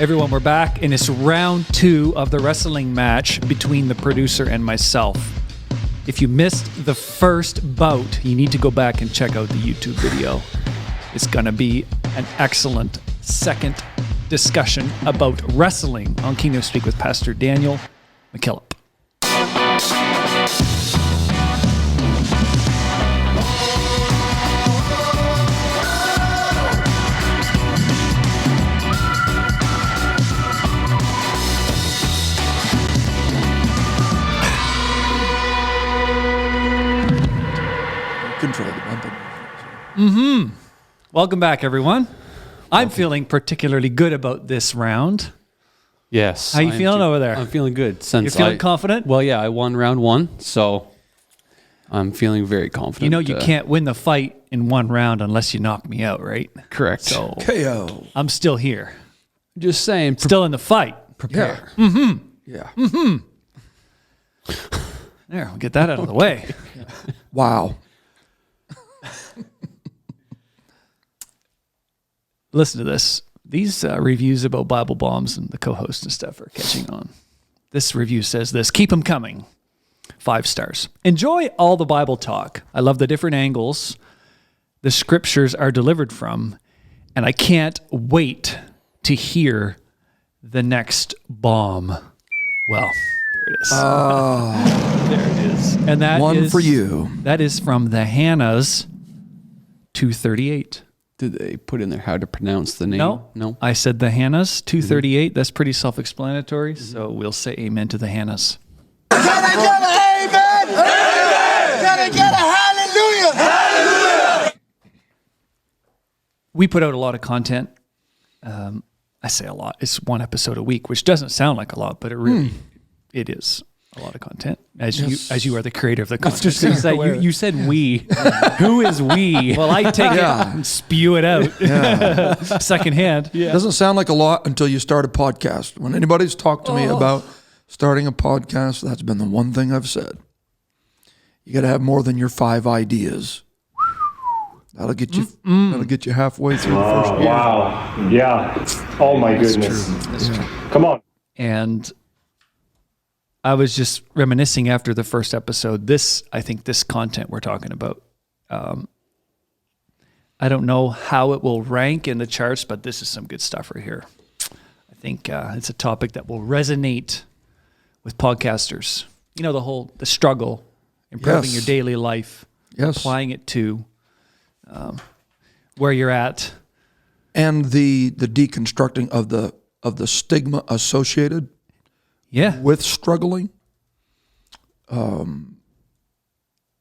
Everyone, we're back, and it's round 2 of the wrestling match between the producer and myself. If you missed the first bout, you need to go back and check out the YouTube video. It's going to be an excellent second discussion about wrestling on Kingdom Speak with Pastor Daniel McKillop. Control the bump. Welcome back, everyone. I'm feeling particularly good about this round. Yes. How you feeling over there? I'm feeling good. You're feeling confident? Well, yeah, I won round 1, so I'm feeling very confident. You know you can't win the fight in one round unless you knock me out, right? Correct. So KO. I'm still here. Just saying. Still in the fight. Prepare. Yeah. There, we'll get that out of the way. Wow. Listen to this. These reviews about Bible bombs and the co-hosts and stuff are catching on. This review says this: keep them coming. 5 stars. Enjoy all the Bible talk. I love the different angles the scriptures are delivered from, and I can't wait to hear the next bomb. Well, there it is. There it is. And that One is for you. That is from the Hannah's 238. Did they put in there how to pronounce the name? No. I said the Hannah's 238. That's pretty self-explanatory. So we'll say amen to the Hannah's. Can I get an amen? Amen. Can I get a hallelujah? Hallelujah. We put out a lot of content. I say a lot. It's 1 episode a week, which doesn't sound like a lot, but it really it is a lot of content. As you are the creator of the content. Just to say, you said we. Who is we? Well, I take it and spew it out secondhand. It doesn't sound like a lot until you start a podcast. When anybody's talked to me about starting a podcast, that's been the one thing I've said. You got to have more than your 5 ideas. That'll get you. That'll get you halfway through the first year. Wow! Yeah. Oh my goodness! That's true. Come on. And I was just reminiscing after the first episode. I think this content we're talking about, I don't know how it will rank in the charts, but this is some good stuff right here. I think it's a topic that will resonate with podcasters. You know, the struggle, improving your daily life, applying it to where you're at. And the deconstructing of the stigma associated with struggling.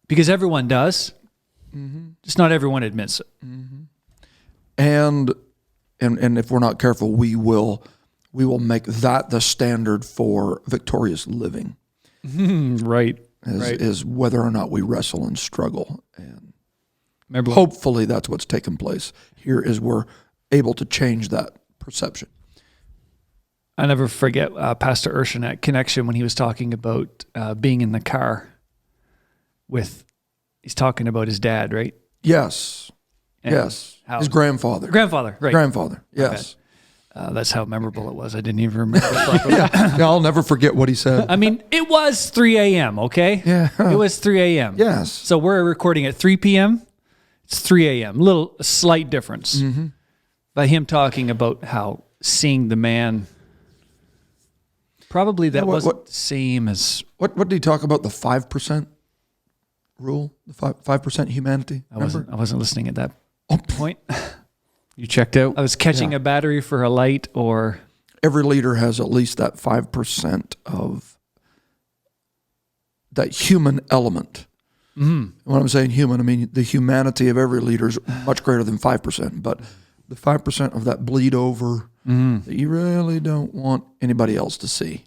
Because everyone does. Just not everyone admits it. And if we're not careful, we will make that the standard for victorious living. Right. Is whether or not we wrestle and struggle. And remember, hopefully that's what's taken place here, is we're able to change that perception. I never forget Pastor Urshan at Connection when he was talking about being in the car he's talking about his dad, right? Yes. And yes. His grandfather. Grandfather, right. Grandfather, yes. Okay. That's how memorable it was. I didn't even remember it properly. Yeah, I'll never forget what he said. I mean, it was 3 a.m., okay? Yeah. It was 3 a.m. Yes. So we're recording at 3 p.m. It's 3 a.m. A slight difference. By him talking about how seeing the man, probably that wasn't the same as... What did he talk about, the 5% rule? The 5% humanity? I wasn't listening at that point. You checked out? I was catching a battery for a light, or... Every leader has at least that 5% of that human element. When I'm saying human, I mean the humanity of every leader is much greater than 5%, but the 5% of that bleed over that you really don't want anybody else to see.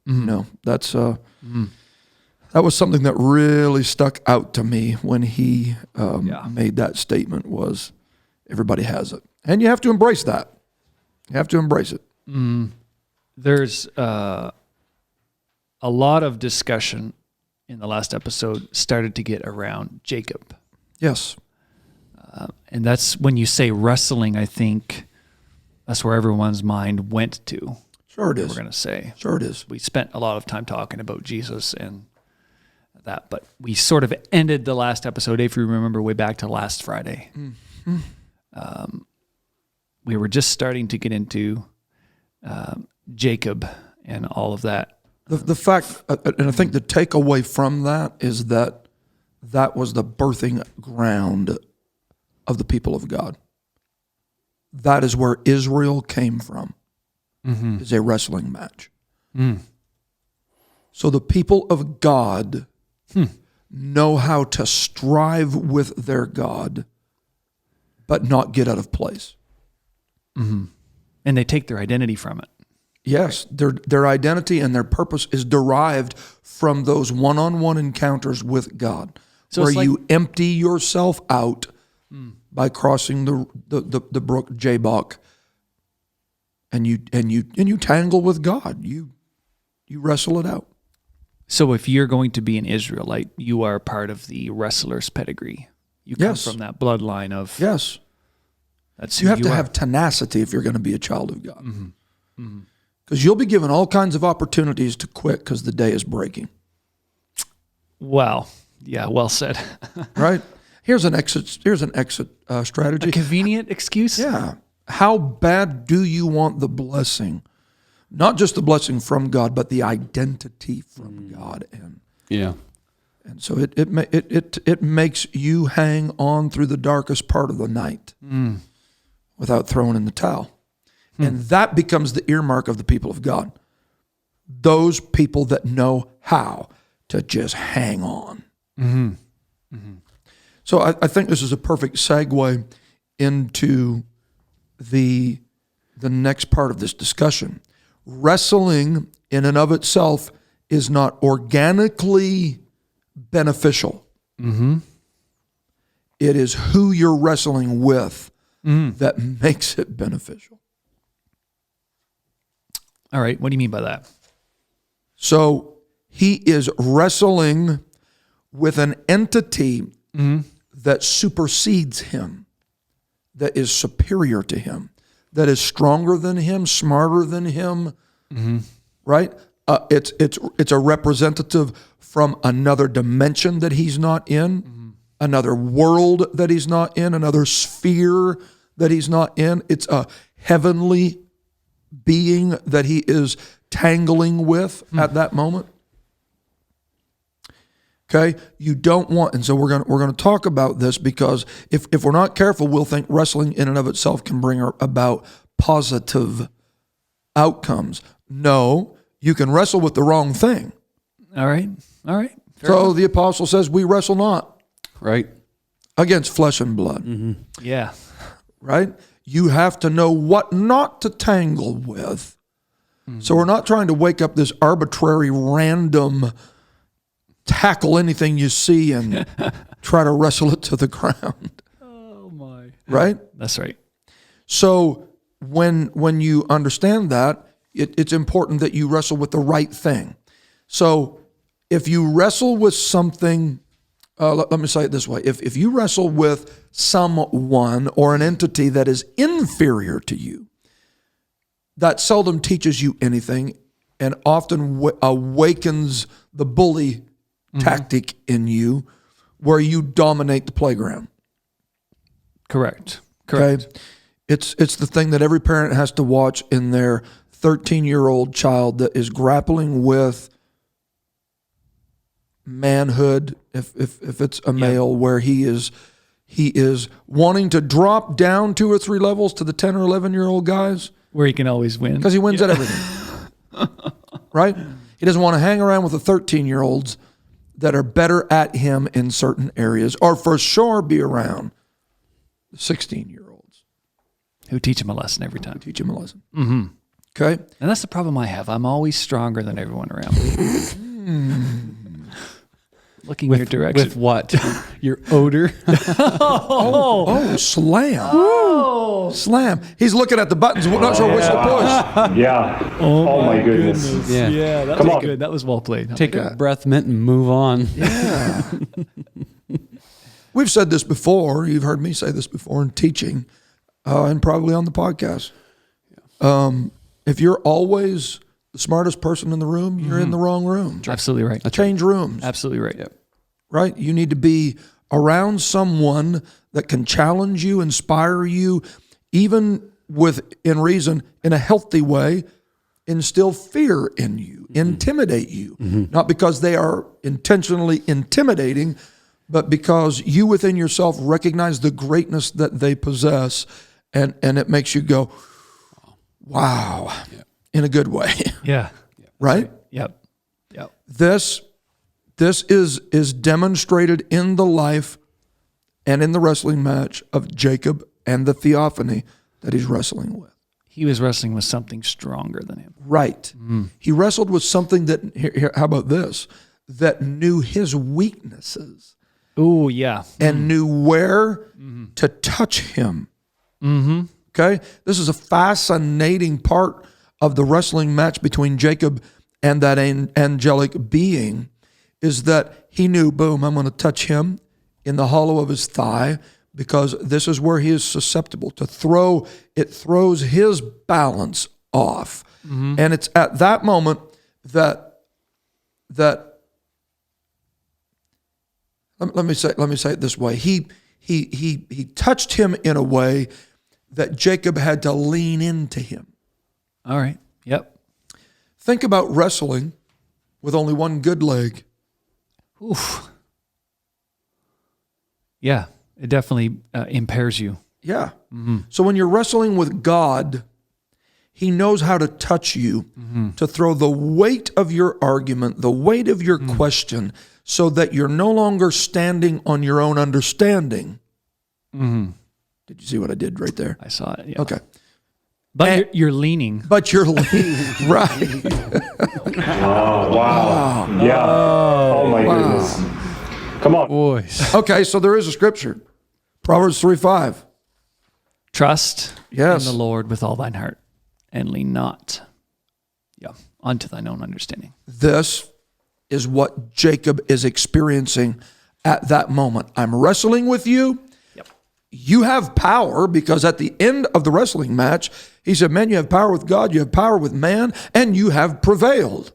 You know, that's that was something that really stuck out to me when he made that statement, was everybody has it. And you have to embrace that. You have to embrace it. There's a lot of discussion in the last episode started to get around Jacob. Yes. And that's when you say wrestling, I think That's where everyone's mind went to. Sure it is. We're going to say. Sure it is. We spent a lot of time talking about Jesus and that, but we sort of ended the last episode, if you remember, way back to last Friday. Mm-hmm. We were just starting to get into Jacob and all of that. The fact, and I think the takeaway from that is that was the birthing ground of the people of God. That is where Israel came from, is a wrestling match. Mm. So the people of God know how to strive with their God, but not get out of place. Mm-hmm. And they take their identity from it. Yes, their identity and their purpose is derived from those one-on-one encounters with God, so where you empty yourself out by crossing the brook Jabbok, and you tangle with God. You wrestle it out. So if you're going to be an Israelite, you are part of the wrestler's pedigree. You come from that bloodline of That's you have to have tenacity if you're going to be a child of God. Because you'll be given all kinds of opportunities to quit because the day is breaking. Well, yeah, well said. Right? Here's an exit strategy. A convenient excuse? Yeah. How bad do you want the blessing? Not just the blessing from God, but the identity from God. And so it makes you hang on through the darkest part of the night without throwing in the towel. And that becomes the earmark of the people of God. Those people that know how to just hang on. So I think this is a perfect segue into the next part of this discussion. Wrestling in and of itself is not organically beneficial. It is who you're wrestling with that makes it beneficial. All right. What do you mean by that? So he is wrestling with an entity that supersedes him, that is superior to him, that is stronger than him, smarter than him, right? It's a representative from another dimension that he's not in, another world that he's not in, another sphere that he's not in. It's a heavenly being that he is tangling with at that moment. Okay, you don't want, and so we're going to talk about this because if we're not careful, we'll think wrestling in and of itself can bring about positive outcomes. No, you can wrestle with the wrong thing. All right. Fair so enough. the apostle says, "We wrestle not against flesh and blood." Yeah. Right? You have to know what not to tangle with. So we're not trying to wake up this arbitrary, random, tackle anything you see and try to wrestle it to the ground. Oh my. Right? That's right. So when you understand that, it's important that you wrestle with the right thing. So if you wrestle with something, let me say it this way. If you wrestle with someone or an entity that is inferior to you, that seldom teaches you anything and often awakens the bully tactic in you where you dominate the playground. Correct. Okay? It's the thing that every parent has to watch in their 13-year-old child that is grappling with manhood, if it's a male, where he is wanting to drop down 2 or 3 levels to the 10 or 11-year-old guys. Where he can always win. Because he wins at everything. Right? He doesn't want to hang around with the 13-year-olds that are better at him in certain areas, or for sure be around the 16-year-olds. Who teach him a lesson every time. Teach him a lesson. Okay? And that's the problem I have. I'm always stronger than everyone around me. Looking your direction. With what? Your odor? Oh, slam. Oh. Slam. He's looking at the buttons, not sure which to push. Yeah. Oh my goodness. Yeah, that was good. That was well played. Take a breath mint and move on. Yeah. We've said this before. You've heard me say this before in teaching and probably on the podcast. If you're always the smartest person in the room, you're in the wrong room. Absolutely right. Change rooms. Absolutely right. Right? You need to be around someone that can challenge you, inspire you, even within reason, in a healthy way, instill fear in you, intimidate you. Not because they are intentionally intimidating, but because you within yourself recognize the greatness that they possess, and it makes you go, wow, in a good way. Yeah. Right? Yep. This is demonstrated in the life and in the wrestling match of Jacob and the theophany that he's wrestling with. He was wrestling with something stronger than him. Right. He wrestled with something that, here, how about this, that knew his weaknesses Oh, yeah. and knew where to touch him. Okay? This is a fascinating part of the wrestling match between Jacob and that angelic being, is that he knew, boom, I'm going to touch him in the hollow of his thigh, because this is where he is susceptible to throw. It throws his balance off. And it's at that moment that let me say it this way. He touched him in a way that Jacob had to lean into him. All right. Yep. Think about wrestling with only one good leg. Oof. Yeah. It definitely impairs you. Yeah. So when you're wrestling with God, he knows how to touch you, to throw the weight of your argument, the weight of your question, so that you're no longer standing on your own understanding. Did you see what I did right there? I saw it. Yeah. Okay. But you're leaning. But you're leaning. Right. Oh, wow. Yeah. Oh, my goodness. Come on. Boys. Okay, so there is a scripture. Proverbs 3:5. Trust Yes. in the Lord with all thine heart, and lean not unto thine own understanding. This is what Jacob is experiencing at that moment. I'm wrestling with you. You have power, because at the end of the wrestling match, he said, man, you have power with God, you have power with man, and you have prevailed.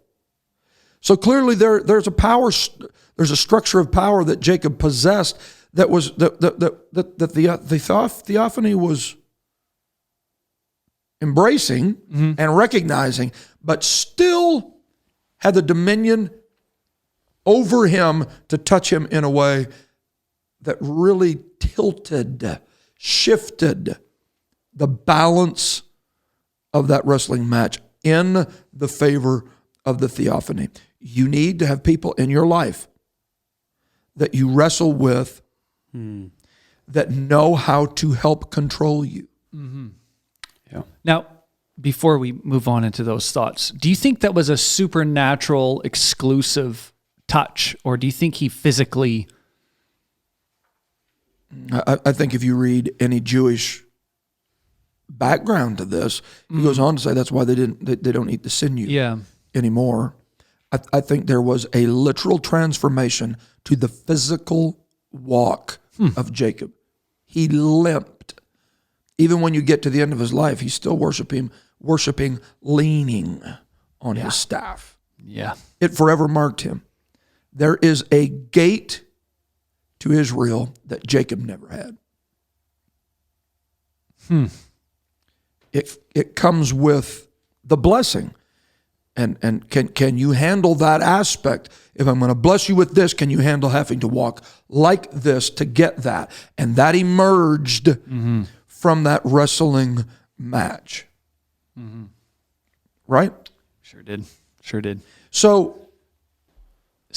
So clearly there's a power, there's a structure of power that Jacob possessed that was that the theophany was embracing and recognizing, but still had the dominion over him to touch him in a way that really shifted the balance of that wrestling match in the favor of the theophany. You need to have people in your life that you wrestle with that know how to help control you. Yeah. Now, before we move on into those thoughts, do you think that was a supernatural, exclusive touch, or do you think he physically... I think if you read any Jewish background to this, he goes on to say that's why they don't eat the sinew anymore. I think there was a literal transformation to the physical walk of Jacob. He limped. Even when you get to the end of his life, he's still worshiping leaning on his staff. Yeah. It forever marked him. There is a gate to Israel that Jacob never had. It comes with the blessing. And can you handle that aspect? If I'm going to bless you with this, can you handle having to walk like this to get that? And that emerged from that wrestling match. Right? Sure did. So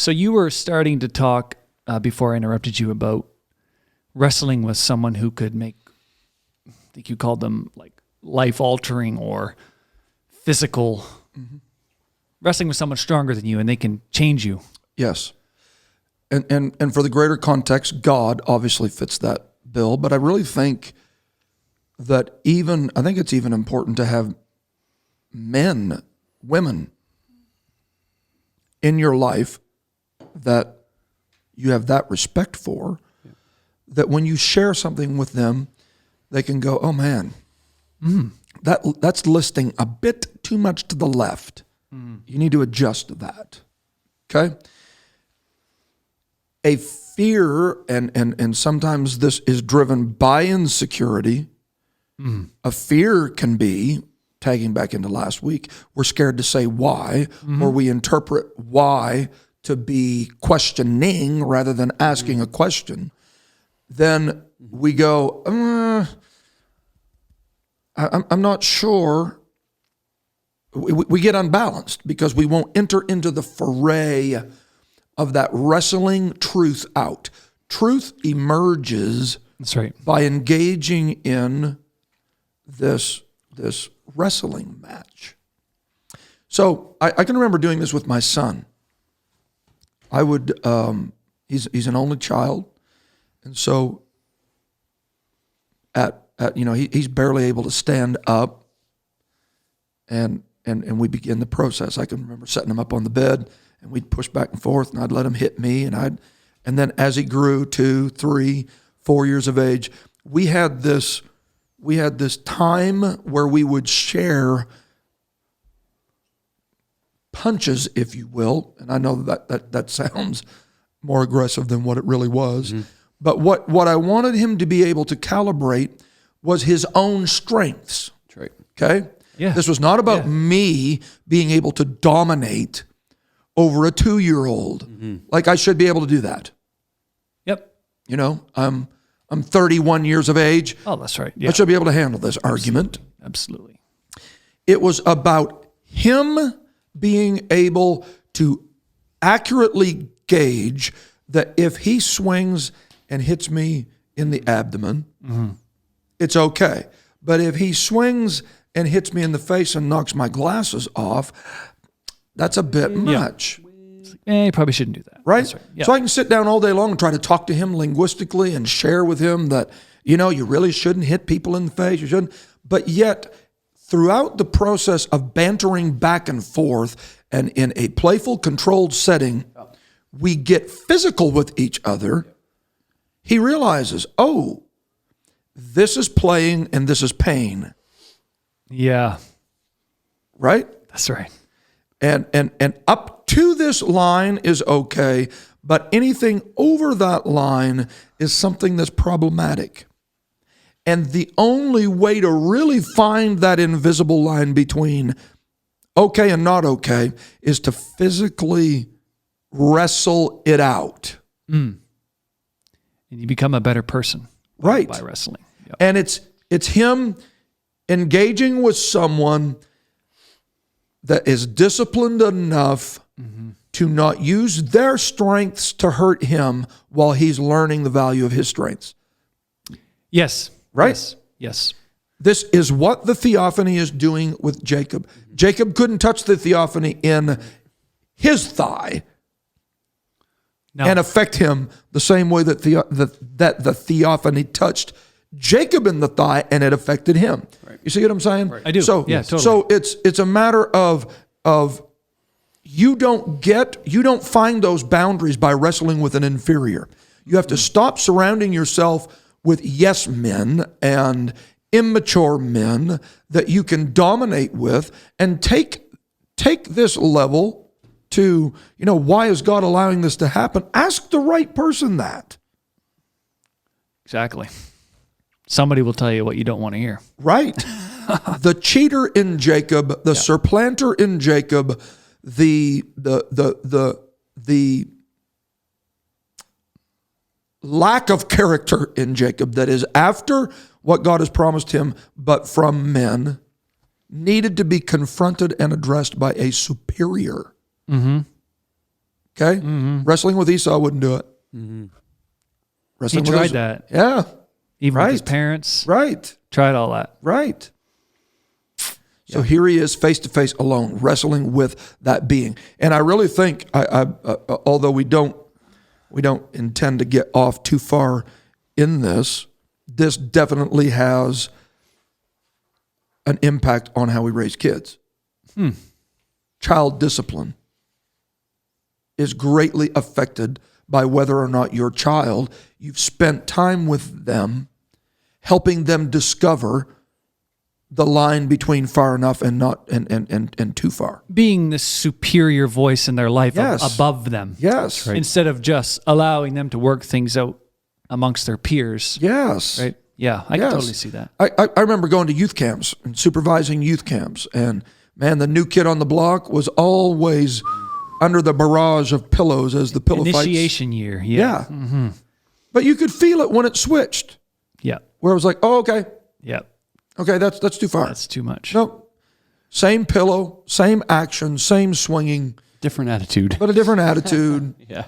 you were starting to talk before I interrupted you about wrestling with someone who could make, I think you called them like life-altering or physical, wrestling with someone stronger than you, and they can change you. yes. And for the greater context, God obviously fits that bill, but I really think that I think it's even important to have women in your life that you have that respect for, that when you share something with them, they can go, oh man, that's listing a bit too much to the left. You need to adjust that. Okay? A fear, and sometimes this is driven by insecurity. A fear can be, tagging back into last week, we're scared to say why, or we interpret why to be questioning rather than asking a question. Then we go, I'm not sure. We get unbalanced because we won't enter into the foray of that wrestling truth out. Truth emerges That's right. by engaging in this wrestling match. So I can remember doing this with my son. I would, he's an only child, and so he's barely able to stand up, and we begin the process. I can remember setting him up on the bed, and we'd push back and forth, and I'd let him hit me, and then as he grew 2, 3, 4 years of age, we had this time where we would share punches, if you will, and I know that sounds more aggressive than what it really was, but what I wanted him to be able to calibrate was his own strengths. That's right. Okay? Yeah. This was not about me being able to dominate over a 2-year-old. Like I should be able to do that. Yep. You know, I'm 31 years of age. Oh, that's right. Yeah. I should be able to handle this argument. Absolutely. It was about him being able to accurately gauge that if he swings and hits me in the abdomen, it's okay. But if he swings and hits me in the face and knocks my glasses off, that's a bit much. You probably shouldn't do that. Right? That's right. Yeah. So I can sit down all day long and try to talk to him linguistically and share with him that, you really shouldn't hit people in the face. You shouldn't. But yet, throughout the process of bantering back and forth and in a playful, controlled setting, we get physical with each other. He realizes, oh, this is playing and this is pain. Yeah. Right? That's right. And up to this line is okay, but anything over that line is something that's problematic. And the only way to really find that invisible line between okay and not okay is to physically wrestle it out. And you become a better person Right. by wrestling. Yep. And it's him engaging with someone that is disciplined enough to not use their strengths to hurt him while he's learning the value of his strengths. Yes. Right? Yes. Yes. This is what the theophany is doing with Jacob. Jacob couldn't touch the theophany in his thigh No. and affect him the same way that the theophany touched Jacob in the thigh and it affected him. Right. You see what I'm saying? I do. So, Yeah, totally. So it's a matter of you don't find those boundaries by wrestling with an inferior. You have to stop surrounding yourself with yes men and immature men that you can dominate with and take this level to, why is God allowing this to happen? Ask the right person that. Exactly. Somebody will tell you what you don't want to hear. Right. The cheater in Jacob, the supplanter in Jacob, the lack of character in Jacob that is after what God has promised him, but from men, needed to be confronted and addressed by a superior. Okay? Wrestling with Esau wouldn't do it. He Wrestling with tried his- that. Yeah. Even with his Right. parents. Right. Tried all that. Right. So here he is face to face alone, wrestling with that being. And I really think, although we don't intend to get off too far in this definitely has an impact on how we raise kids. Child discipline is greatly affected by whether or not your child, you've spent time with them, helping them discover the line between far enough and not and too far. Being the superior voice in their life Yes. above them. Yes. Instead of just allowing them to work things out amongst their peers. Yes. Right? Yeah, I Yes. can totally see that. I remember going to youth camps and supervising youth camps, and man, the new kid on the block was always under the barrage of pillows as the pillow Initiation year. Yeah. fights. But you could feel it when it switched, Yeah. where it was like, oh, okay, Yeah. that's too far. That's too much. No, same pillow, same action, same swinging, Different attitude. but a different attitude. Yeah.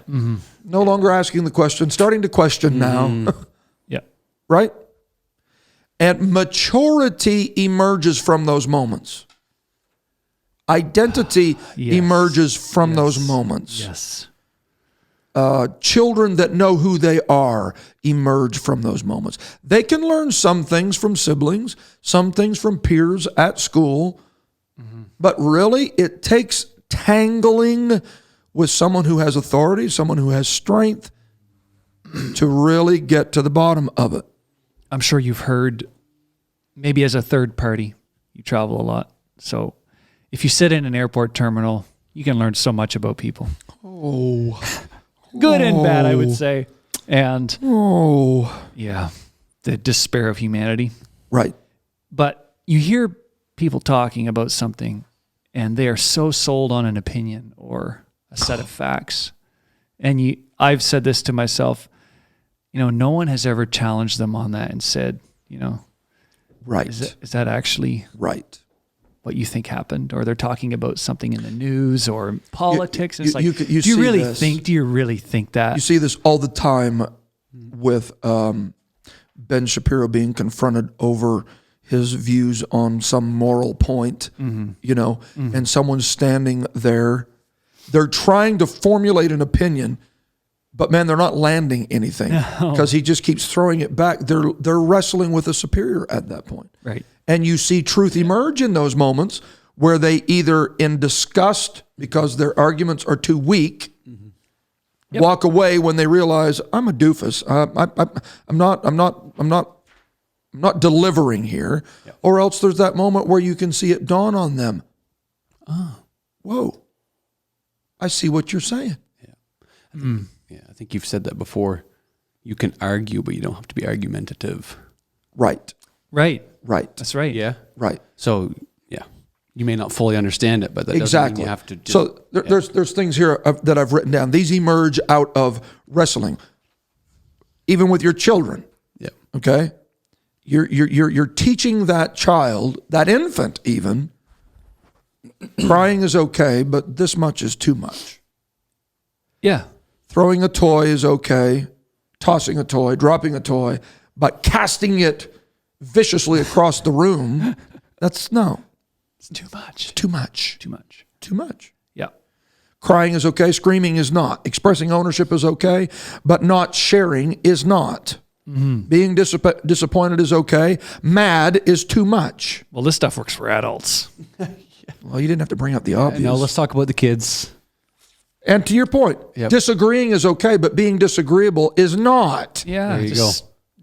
No longer asking the question, starting to question now, Yeah. right? And maturity emerges from those moments. Identity Yes. emerges from those moments. Yes. Children that know who they are emerge from those moments. They can learn some things from siblings, some things from peers at school, but really it takes tangling with someone who has authority, someone who has strength to really get to the bottom of it. I'm sure you've heard, maybe as a third party, you travel a lot. So if you sit in an airport terminal, you can learn so much about people. Oh. Good and bad, I would say. And Oh. yeah, the despair of humanity. Right. But you hear people talking about something and they are so sold on an opinion or a set of facts. And I've said this to myself, no one has ever challenged them on that and said, Right. is that actually Right. what you think happened? Or they're talking about something in the news or politics. And it's like, you do see you really this. think that? You see this all the time with Ben Shapiro being confronted over his views on some moral point, and someone's standing there. They're trying to formulate an opinion, but man, they're not landing anything because he just keeps throwing it back. They're wrestling with a superior at that point. Right. And you see truth emerge in those moments where they either in disgust because their arguments are too weak, walk away when they realize I'm a doofus. I'm not delivering here. Or else there's that moment where you can see it dawn on them. Oh, whoa! I see what you're saying. I think you've said that before. You can argue, but you don't have to be argumentative. Right. Right. Right. That's right. Yeah. Right. So, yeah, you may not fully understand it, but that doesn't mean you have to just... So there's things here that I've written down. These emerge out of wrestling, even with your children. Yeah. Okay, you're teaching that child, that infant, even crying is okay, but this much is too much. Yeah. Throwing a toy is okay, tossing a toy, dropping a toy, but casting it viciously across the room, that's no. It's too much. Too much. Too much. Too much. Yeah. Crying is okay, screaming is not. Expressing ownership is okay, but not sharing is not. Being disappointed is okay. Mad is too much. Well, this stuff works for adults. Well, you didn't have to bring up the obvious. Now let's talk about the kids. And to your point, disagreeing is okay, but being disagreeable is not. Yeah. There you go.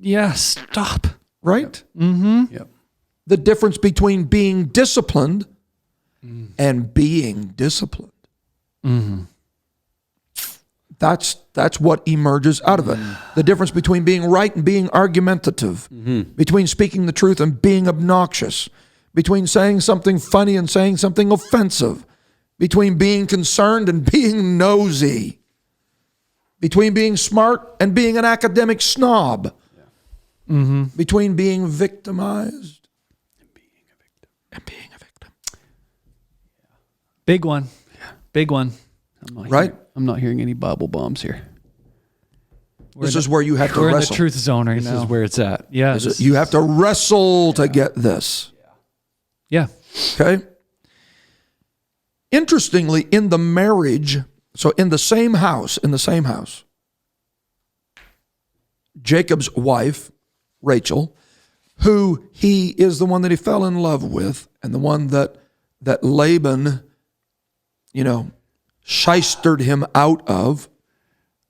Yeah. Stop. Right? Yep. The difference between being disciplined and being disciplined. That's what emerges out of it. The difference between being right and being argumentative, between speaking the truth and being obnoxious, between saying something funny and saying something offensive, between being concerned and being nosy, between being smart and being an academic snob, between being victimized and being a victim. Big one. Big one. Right? I'm not hearing any Bible bombs here. This is where you have to We're in the wrestle. truth zone right This now. is where it's at. Yeah. You have to wrestle to get this. Yeah. Okay? Interestingly, in the marriage, so in the same house, Jacob's wife, Rachel, who he is the one that he fell in love with, and the one that Laban, shystered him out of.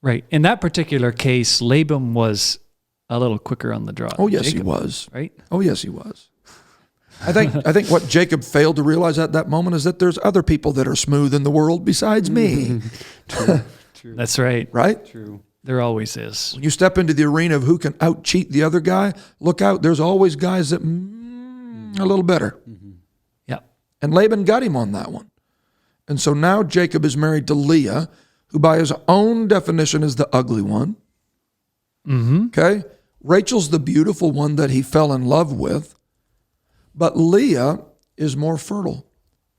Right. In that particular case, Laban was a little quicker on the draw. Oh, than yes, he Jacob, was. Right? Oh, yes, he was. I think what Jacob failed to realize at that moment is that there's other people that are smooth in the world besides me. True. That's right. Right? True. There always is. When you step into the arena of who can out-cheat the other guy, look out. There's always guys that a little better. Yeah. And Laban got him on that one. And so now Jacob is married to Leah, who by his own definition is the ugly one. Okay? Rachel's the beautiful one that he fell in love with. But Leah is more fertile.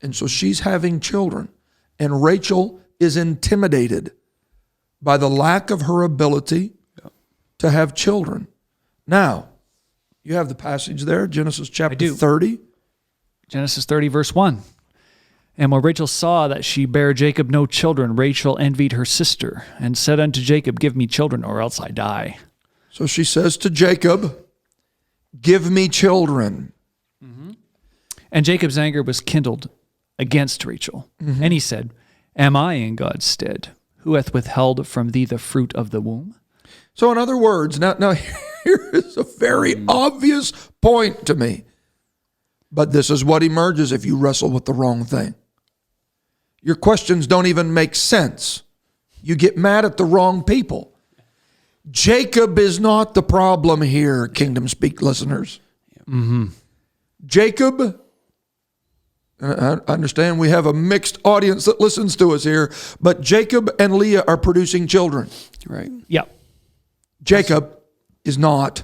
And so she's having children. And Rachel is intimidated by the lack of her ability to have children. Now, you have the passage there, Genesis chapter 30. Genesis 30, verse 1. And when Rachel saw that she bare Jacob no children, Rachel envied her sister, and said unto Jacob, give me children, or else I die. So she says to Jacob, give me children. And Jacob's anger was kindled against Rachel. And he said, am I in God's stead, who hath withheld from thee the fruit of the womb? So in other words, now here is a very obvious point to me. But this is what emerges if you wrestle with the wrong thing. Your questions don't even make sense. You get mad at the wrong people. Jacob is not the problem here, Kingdom Speak listeners. Jacob, I understand we have a mixed audience that listens to us here, but Jacob and Leah are producing children. Right. Yeah. Jacob is not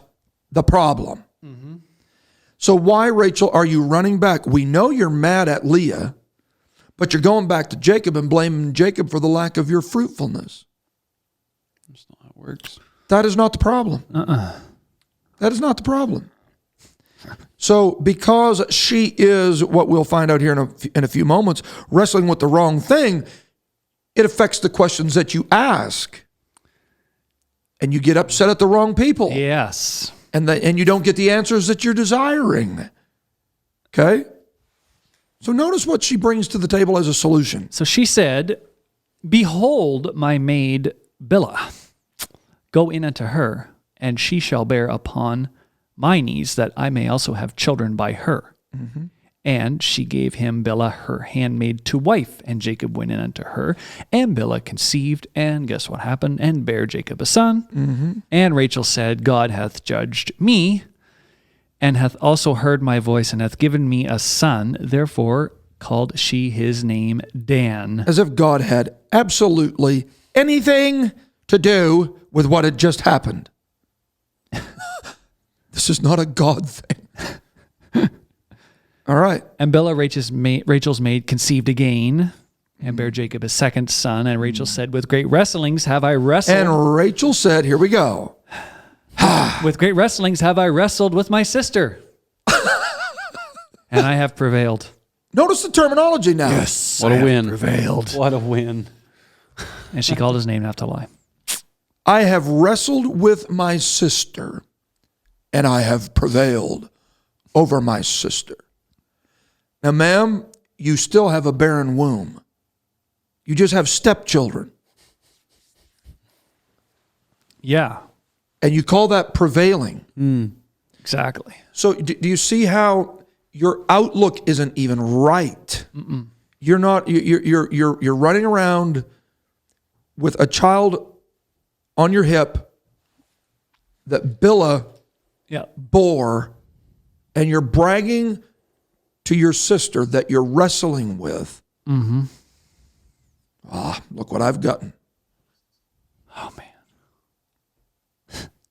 the problem. So why, Rachel, are you running back? We know you're mad at Leah, but you're going back to Jacob and blaming Jacob for the lack of your fruitfulness. That's not how it works. That is not the problem. That is not the problem. So because she is, what we'll find out here in a few moments, wrestling with the wrong thing, it affects the questions that you ask. And you get upset at the wrong people. Yes. And you don't get the answers that you're desiring. Okay? So notice what she brings to the table as a solution. So she said, behold my maid Bilhah, go in unto her, and she shall bear upon my knees, that I may also have children by her. And she gave him Bilhah her handmaid to wife, and Jacob went in unto her, and Bilhah conceived, and guess what happened? And bare Jacob a son. And Rachel said, God hath judged me, and hath also heard my voice, and hath given me a son. Therefore called she his name Dan. As if God had absolutely anything to do with what had just happened. This is not a God thing. All right. And Bilhah, Rachel's maid, conceived again, and bare Jacob a second son. And Rachel said, with great wrestlings have I wrestled. And Rachel said, here we go. With great wrestlings have I wrestled with my sister. And I have prevailed. Notice the terminology now. Yes. What a win. Prevailed. What a win. And she called his name Naphtali. I have wrestled with my sister, and I have prevailed over my sister. Now, ma'am, you still have a barren womb. You just have stepchildren. Yeah. And you call that prevailing. Exactly. So do you see how your outlook isn't even right? You're not. You're running around with a child on your hip that Bilhah bore, and you're bragging to your sister that you're wrestling with. Look what I've gotten. Oh, man.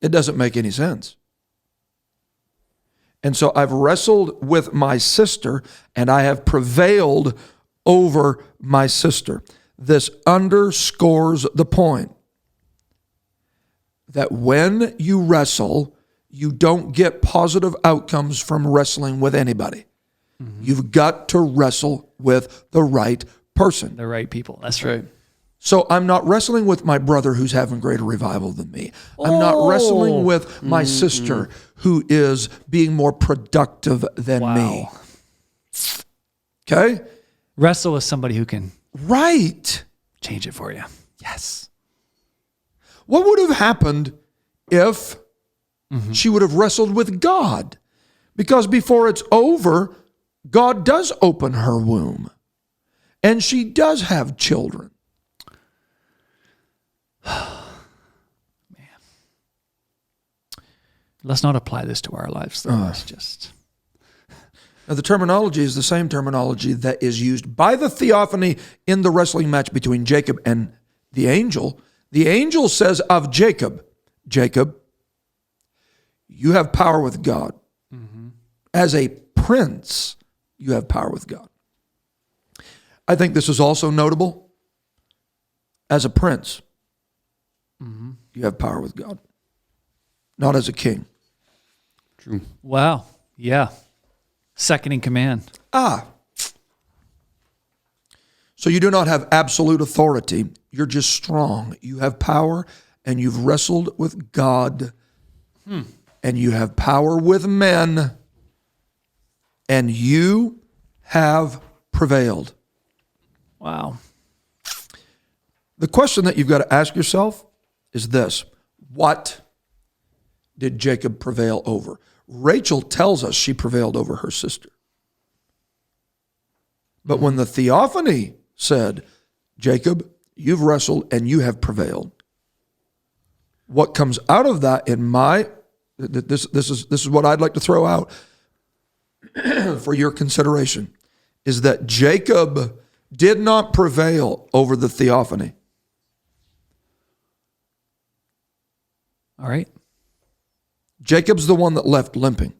It doesn't make any sense. And so I've wrestled with my sister, and I have prevailed over my sister. This underscores the point that when you wrestle, you don't get positive outcomes from wrestling with anybody. You've got to wrestle with the right person. The right people. That's right. So I'm not wrestling with my brother who's having greater revival than me. I'm not wrestling with my sister who is being more productive than me. Okay? Wrestle with somebody who can change it for you. Yes. What would have happened if she would have wrestled with God? Because before it's over, God does open her womb. And she does have children. Let's not apply this to our lives, though. It's just... Now, the terminology is the same terminology that is used by the theophany in the wrestling match between Jacob and the angel. The angel says of Jacob, Jacob, you have power with God. Mm-hmm. As a prince, you have power with God. I think this is also notable. As a prince, you have power with God. Not as a king. True. Wow. Yeah. Second in command. So you do not have absolute authority. You're just strong. You have power, and you've wrestled with God. And you have power with men, and you have prevailed. Wow. The question that you've got to ask yourself is this: what did Jacob prevail over? Rachel tells us she prevailed over her sister. But when the theophany said, Jacob, you've wrestled and you have prevailed, what comes out of that in this is what I'd like to throw out for your consideration, is that Jacob did not prevail over the theophany. All right. Jacob's the one that left limping.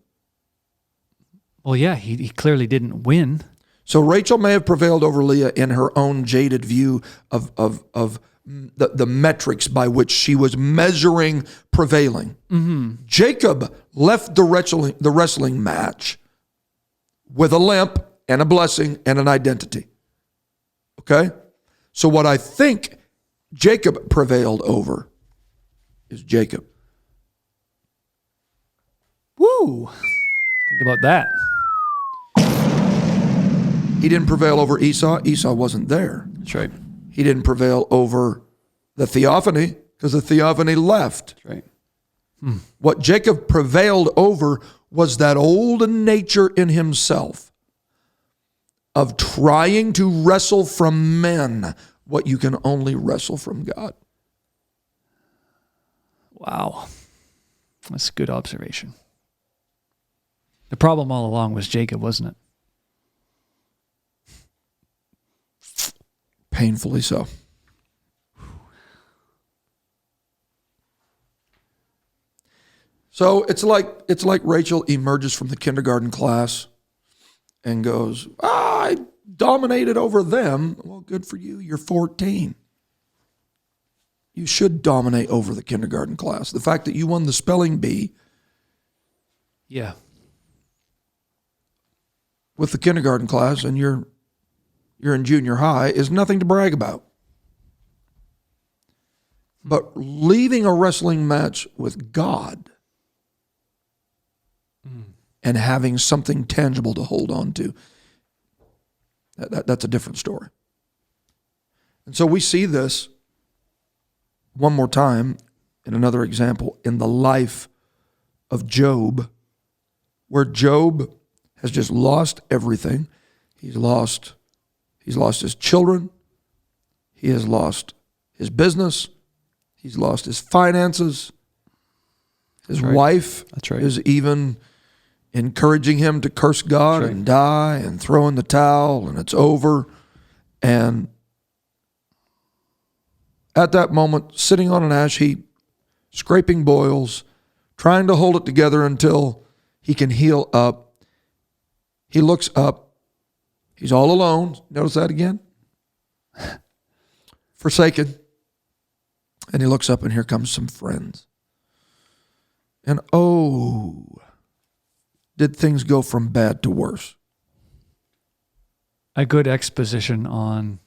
Well, yeah, he clearly didn't win. So Rachel may have prevailed over Leah in her own jaded view of the metrics by which she was measuring prevailing. Mm-hmm. Jacob left the wrestling match with a limp and a blessing and an identity. Okay? So what I think Jacob prevailed over is Jacob. Woo! Think about that. He didn't prevail over Esau. Esau wasn't there. That's right. He didn't prevail over the theophany because the theophany left. That's right. What Jacob prevailed over was that old nature in himself of trying to wrestle from men what you can only wrestle from God. Wow. That's a good observation. The problem all along was Jacob, wasn't it? Painfully so. So it's like Rachel emerges from the kindergarten class and goes, I dominated over them. Well, good for you. You're 14. You should dominate over the kindergarten class. The fact that you won the spelling bee Yeah. with the kindergarten class and you're in junior high is nothing to brag about. But leaving a wrestling match with God and having something tangible to hold on to, that's a different story. And so we see this one more time in another example in the life of Job, where Job has just lost everything. He's lost his children. He has lost his business. He's lost his finances. His wife is even encouraging him to curse God and die and throw in the towel and it's over. And at that moment, sitting on an ash heap, scraping boils, trying to hold it together until he can heal up, he looks up. He's all alone. Notice that again? Forsaken. And he looks up and here comes some friends. And did things go from bad to worse? A good exhibition on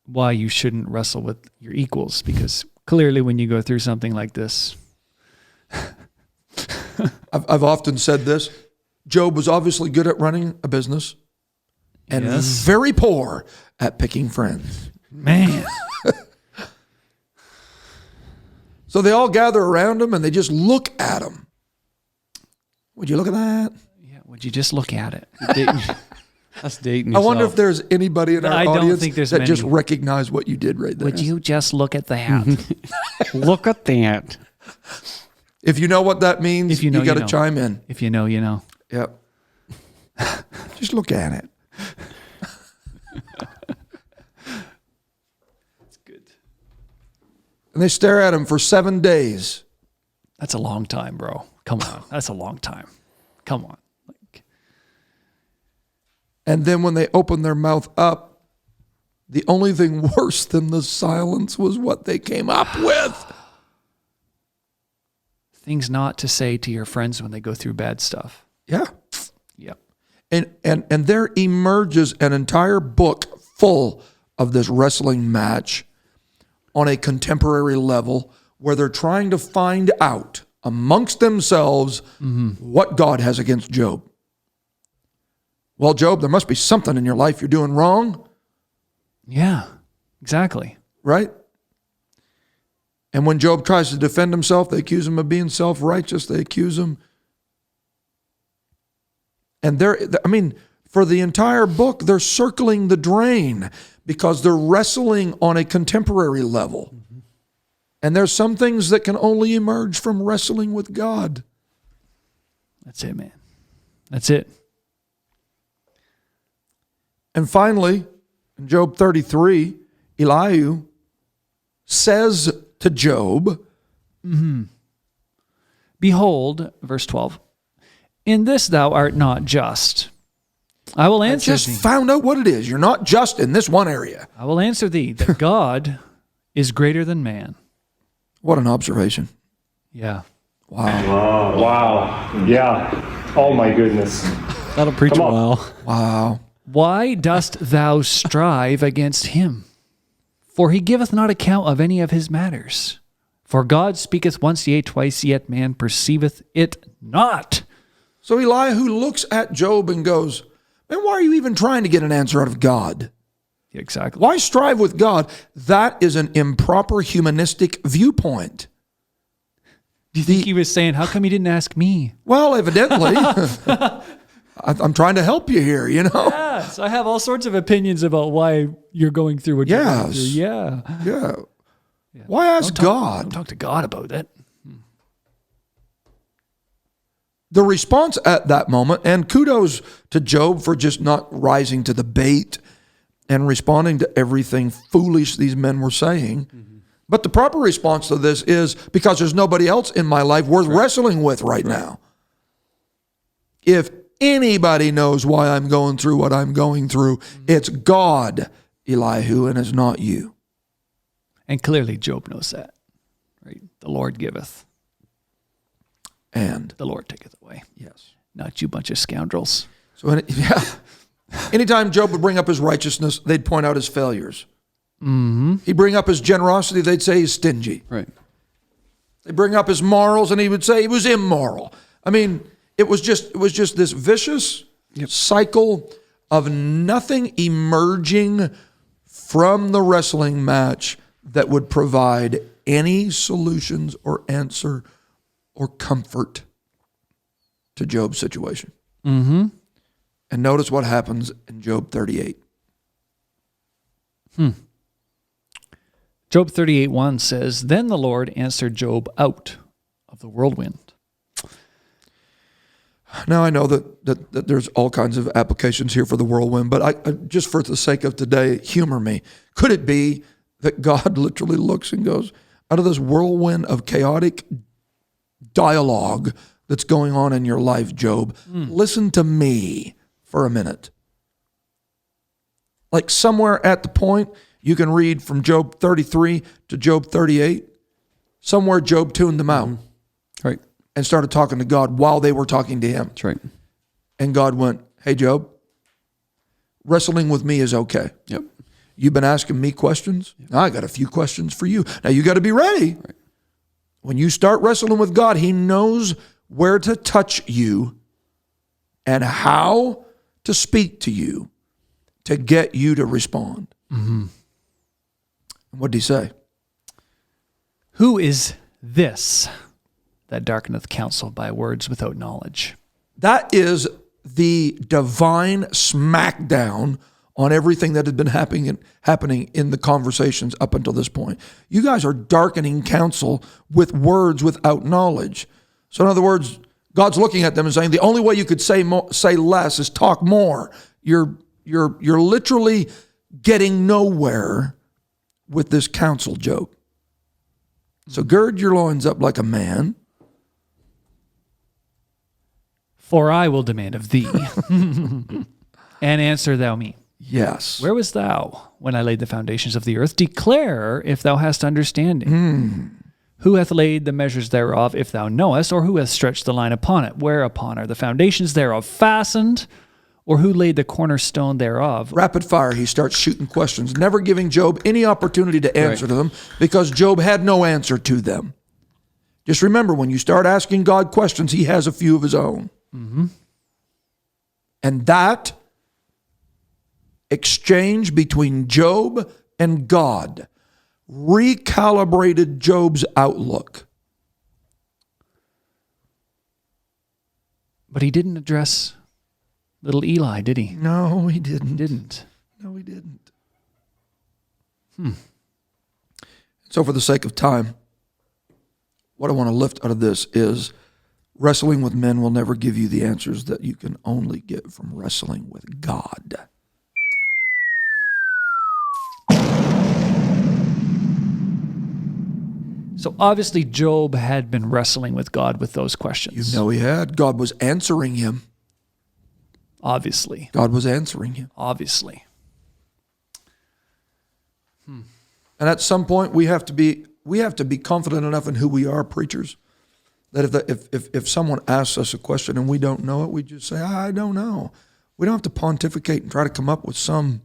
why you shouldn't wrestle with your equals, because clearly when you go through something like this. I've often said this. Job was obviously good at running a business and very poor at picking friends. Man. So they all gather around him and they just look at him. Would you look at that? Yeah, would you just look at it? That's dating I yourself. wonder if there's anybody in our I don't audience think there's that many. just recognize what you did right there. Would you just look at that? Look at that. If you know what that means, If you know, got to you know. chime in. If you know, you know. Yep. Just look at it. That's good. And they stare at him for 7 days. That's a long time, bro. Come on. That's a long time. Come on. And then when they opened their mouth up, the only thing worse than the silence was what they came up with. Things not to say to your friends when they go through bad stuff. Yeah. Yep. And there emerges an entire book full of this wrestling match on a contemporary level where they're trying to find out amongst themselves what God has against Job. Well, Job, there must be something in your life you're doing wrong, Yeah, exactly. right? And when Job tries to defend himself, they accuse him of being self-righteous. They accuse him. And for the entire book, they're circling the drain because they're wrestling on a contemporary level. And there's some things that can only emerge from wrestling with God. That's it, man. That's it. And finally, in Job 33, Elihu says to Job, Behold, verse 12, in this thou art not just. I will answer just thee. found out what it is. You're not just in this one area. I will answer thee that God is greater than man. What an observation. Yeah. Wow. Wow. Yeah. Oh my goodness. That'll preach a Come on. while. Wow. Why dost thou strive against him? For he giveth not account of any of his matters. For God speaketh once, yea, twice, yet man perceiveth it not. So Elihu looks at Job and goes, man, why are you even trying to get an answer out of God? Exactly. Why strive with God? That is an improper humanistic viewpoint. Do you think he was saying, how come you didn't ask me? Well, evidently, I'm trying to help you here, you know? Yes, I have all sorts of opinions about why you're going through what you're going through. Yes. Yeah. Yeah. Why ask Don't God? talk to God about that. The response at that moment, and kudos to Job for just not rising to the bait and responding to everything foolish these men were saying. But the proper response to this is because there's nobody else in my life worth wrestling with right now. If anybody knows why I'm going through what I'm going through, it's God, Elihu, and it's not you. And clearly Job knows that. Right? The Lord giveth, And the Lord taketh away. yes. Not you bunch of scoundrels. So, anytime Job would bring up his righteousness, they'd point out his failures. He'd bring up his generosity, they'd say he's stingy. Right. They'd bring up his morals, and he would say he was immoral. I mean, it was just this vicious cycle of nothing emerging from the wrestling match that would provide any solutions or answer or comfort to Job's situation. And notice what happens in Job 38. Job 38:1 says, Then the Lord answered Job out of the whirlwind. Now, I know that there's all kinds of applications here for the whirlwind, but I just for the sake of today, humor me. Could it be that God literally looks and goes, out of this whirlwind of chaotic dialogue that's going on in your life, Job, listen to me for a minute. Like somewhere at the point, you can read from Job 33 to Job 38, somewhere Job tuned them out. Right. And started talking to God while they were talking to him. That's right. And God went, hey, Job, wrestling with me is okay. Yep. You've been asking me questions. Now I got a few questions for you. Now you got to be ready. Right. When you start wrestling with God, he knows where to touch you and how to speak to you to get you to respond. What did he say? Who is this that darkeneth counsel by words without knowledge. That is the divine smackdown on everything that had been happening in the conversations up until this point. You guys are darkening counsel with words without knowledge. So in other words, God's looking at them and saying, the only way you could say less is talk more. You're literally getting nowhere with this counsel, Job. So gird your loins up like a man. For I will demand of thee, and answer thou me. Yes. Where wast thou when I laid the foundations of the earth? Declare if thou hast understanding. Who hath laid the measures thereof, if thou knowest, or who hath stretched the line upon it? Whereupon are the foundations thereof fastened, or who laid the cornerstone thereof? Rapid fire, he starts shooting questions, never giving Job any opportunity to answer to them because Job had no answer to them. Just remember, when you start asking God questions, he has a few of his own. And that exchange between Job and God recalibrated Job's outlook. But he didn't address little Eli, did he? No, he didn't. He didn't. No, he didn't. So for the sake of time, what I want to lift out of this is wrestling with men will never give you the answers that you can only get from wrestling with God. So obviously Job had been wrestling with God with those questions. You know he had. God was answering him. Obviously. God was answering him. Obviously. And at some point we have to be confident enough in who we are, preachers, that if someone asks us a question and we don't know it, we just say, I don't know. We don't have to pontificate and try to come up with some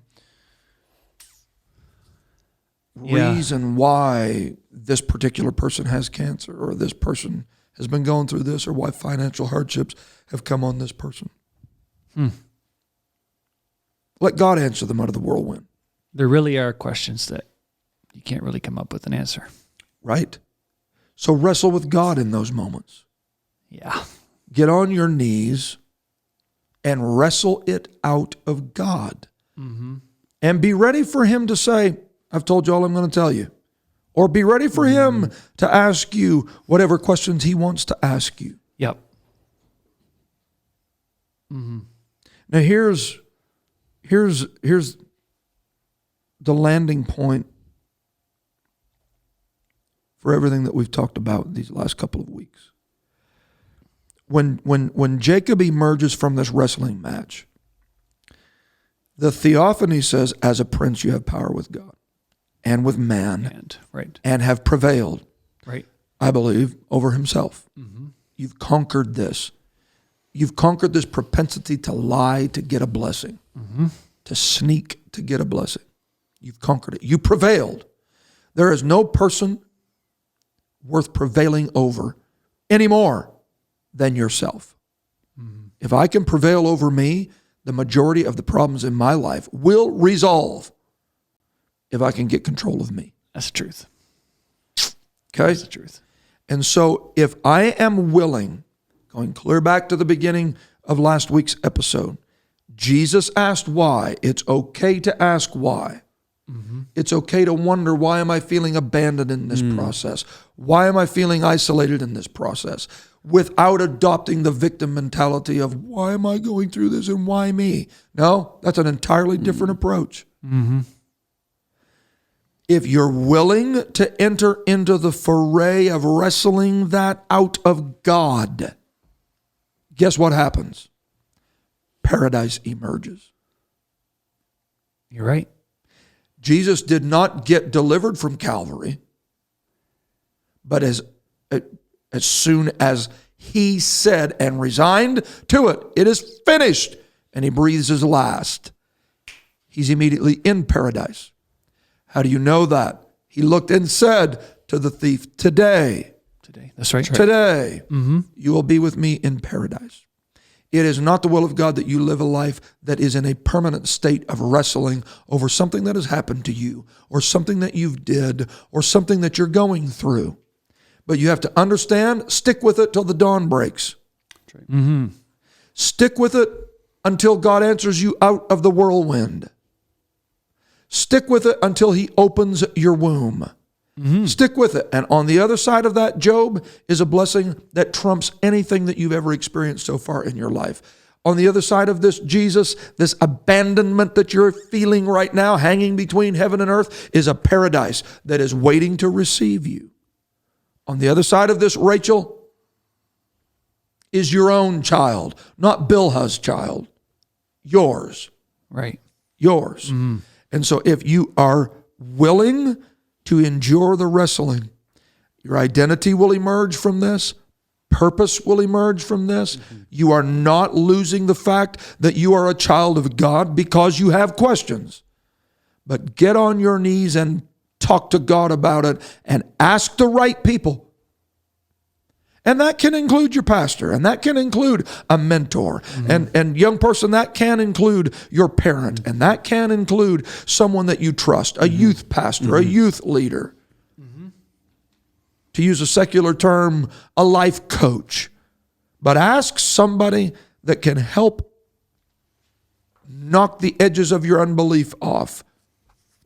reason why this particular person has cancer or this person has been going through this or why financial hardships have come on this person. Let God answer them out of the whirlwind. There really are questions that you can't really come up with an answer. Right? So wrestle with God in those moments. Yeah. Get on your knees and wrestle it out of God. And be ready for him to say, I've told you all I'm going to tell you. Or be ready for him to ask you whatever questions he wants to ask you. Yep. Now here's the landing point for everything that we've talked about these last couple of weeks. When Jacob emerges from this wrestling match, the theophany says, as a prince you have power with God and with man and have prevailed, I believe, over himself. You've conquered this. You've conquered this propensity to lie to get a blessing, to sneak to get a blessing. You've conquered it. You prevailed. There is no person worth prevailing over any more than yourself. If I can prevail over me, the majority of the problems in my life will resolve if I can get control of me. That's the truth. Okay? That's the truth. And so if I am willing, going clear back to the beginning of last week's episode, Jesus asked why. It's okay to ask why. It's okay to wonder, why am I feeling abandoned in this process? Why am I feeling isolated in this process? Without adopting the victim mentality of, why am I going through this and why me? No, that's an entirely different approach. If you're willing to enter into the foray of wrestling that out of God, guess what happens? Paradise emerges. You're right. Jesus did not get delivered from Calvary, but as soon as he said and resigned to it, it is finished, and he breathes his last, he's immediately in paradise. How do you know that? He looked and said to the thief, today, that's right. Today, you will be with me in paradise. It is not the will of God that you live a life that is in a permanent state of wrestling over something that has happened to you or something that you've did or something that you're going through. But you have to understand, stick with it till the dawn breaks. Stick with it until God answers you out of the whirlwind. Stick with it until he opens your womb. Stick with it. And on the other side of that, Job, is a blessing that trumps anything that you've ever experienced so far in your life. On the other side of this, Jesus, this abandonment that you're feeling right now, hanging between heaven and earth, is a paradise that is waiting to receive you. On the other side of this, Rachel, is your own child, not Bilhah's child. Yours. Right. Yours. And so if you are willing to endure the wrestling, your identity will emerge from this. Purpose will emerge from this. You are not losing the fact that you are a child of God because you have questions. But get on your knees and talk to God about it and ask the right people. And that can include your pastor, and that can include a mentor. And young person, that can include your parent, and that can include someone that you trust, a youth pastor, a youth leader. To use a secular term, a life coach. But ask somebody that can help knock the edges of your unbelief off,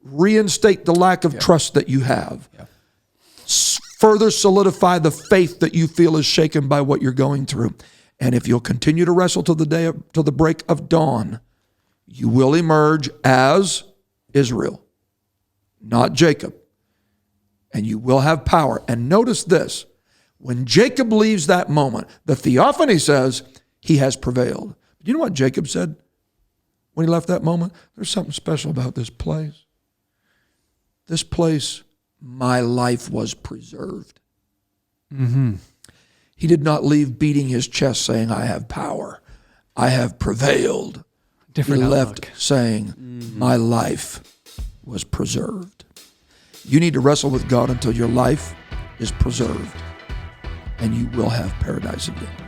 reinstate the lack of trust that you have, further solidify the faith that you feel is shaken by what you're going through. And if you'll continue to wrestle till the break of dawn, you will emerge as Israel, not Jacob. And you will have power. And notice this, when Jacob leaves that moment, the theophany says he has prevailed. Do you know what Jacob said when he left that moment? There's something special about this place. This place, my life was preserved. He did not leave beating his chest saying, I have power. I have prevailed. Different He outlook. left saying, my life was preserved. You need to wrestle with God until your life is preserved, and you will have paradise again.